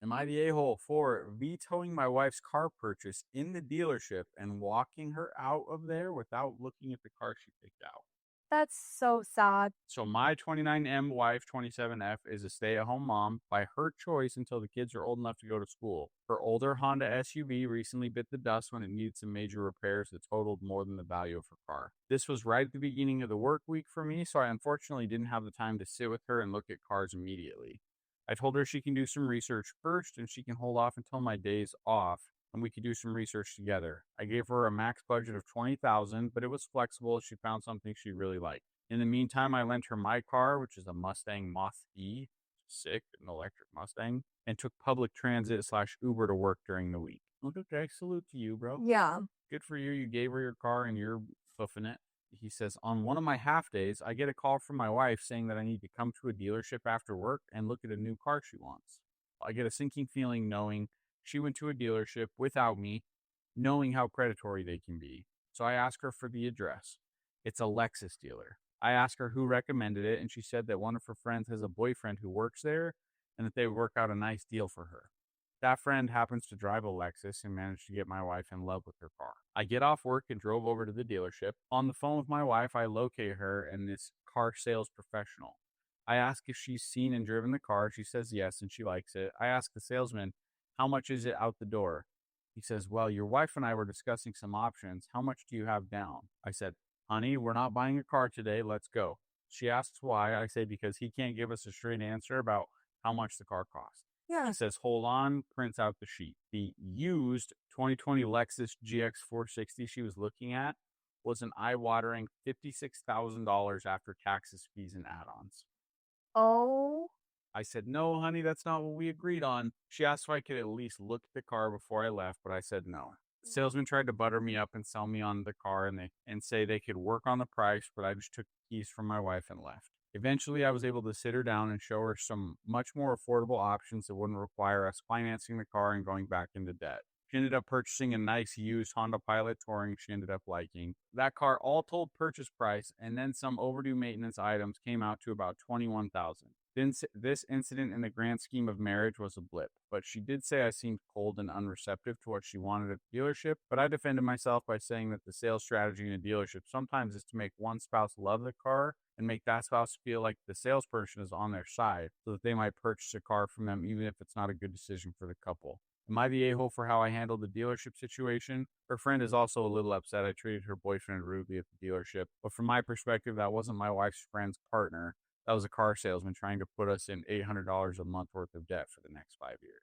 Am I the a-hole for vetoing my wife's car purchase in the dealership and walking her out of there without looking at the car she picked out? That's so sad. So my 29M wife, 27F, is a stay-at-home mom by her choice until the kids are old enough to go to school. Her older Honda SUV recently bit the dust when it needed some major repairs that totaled more than the value of her car. This was right at the beginning of the work week for me, so I unfortunately didn't have the time to sit with her and look at cars immediately. I told her she can do some research first and she can hold off until my days off and we could do some research together. I gave her a max budget of 20,000, but it was flexible if she found something she really liked. In the meantime, I lent her my car, which is a Mustang Mach-E, sick, an electric Mustang, and took public transit slash Uber to work during the week. Okay, salute to you, bro. Yeah. Good for you. You gave her your car and you're hoofing it. He says, on one of my half days, I get a call from my wife saying that I need to come to a dealership after work and look at a new car she wants. I get a sinking feeling knowing she went to a dealership without me, knowing how predatory they can be. So I ask her for the address. It's a Lexus dealer. I asked her who recommended it, and she said that one of her friends has a boyfriend who works there and that they would work out a nice deal for her. That friend happens to drive a Lexus and managed to get my wife in love with her car. I get off work and drove over to the dealership. On the phone with my wife, I locate her and this car sales professional. I ask if she's seen and driven the car. She says yes, and she likes it. I ask the salesman, how much is it out the door? He says, well, your wife and I were discussing some options. How much do you have down? I said, honey, we're not buying a car today. Let's go. She asks why. I say, because he can't give us a straight answer about how much the car costs. Yeah. He says, hold on, prints out the sheet. The used 2020 Lexus GX 460 she was looking at was an eye-watering $56,000 after taxes, fees, and add-ons. Oh, I said, no, honey, that's not what we agreed on. She asked if I could at least look at the car before I left, but I said no. The salesman tried to butter me up and sell me on the car and say they could work on the price, but I just took the keys from my wife and left. Eventually, I was able to sit her down and show her some much more affordable options that wouldn't require us financing the car and going back into debt. She ended up purchasing a nice used Honda Pilot Touring she ended up liking. That car, all told purchase price and then some overdue maintenance items, came out to about $21,000. This incident in the grand scheme of marriage was a blip, but she did say I seemed cold and unreceptive to what she wanted at the dealership, but I defended myself by saying that the sales strategy in a dealership sometimes is to make one spouse love the car and make that spouse feel like the salesperson is on their side so that they might purchase a car from them even if it's not a good decision for the couple. Am I the a-hole for how I handled the dealership situation? Her friend is also a little upset I treated her boyfriend rudely at the dealership, but from my perspective, that wasn't my wife's friend's partner. That was a car salesman trying to put us in $800 a month worth of debt for the next 5 years.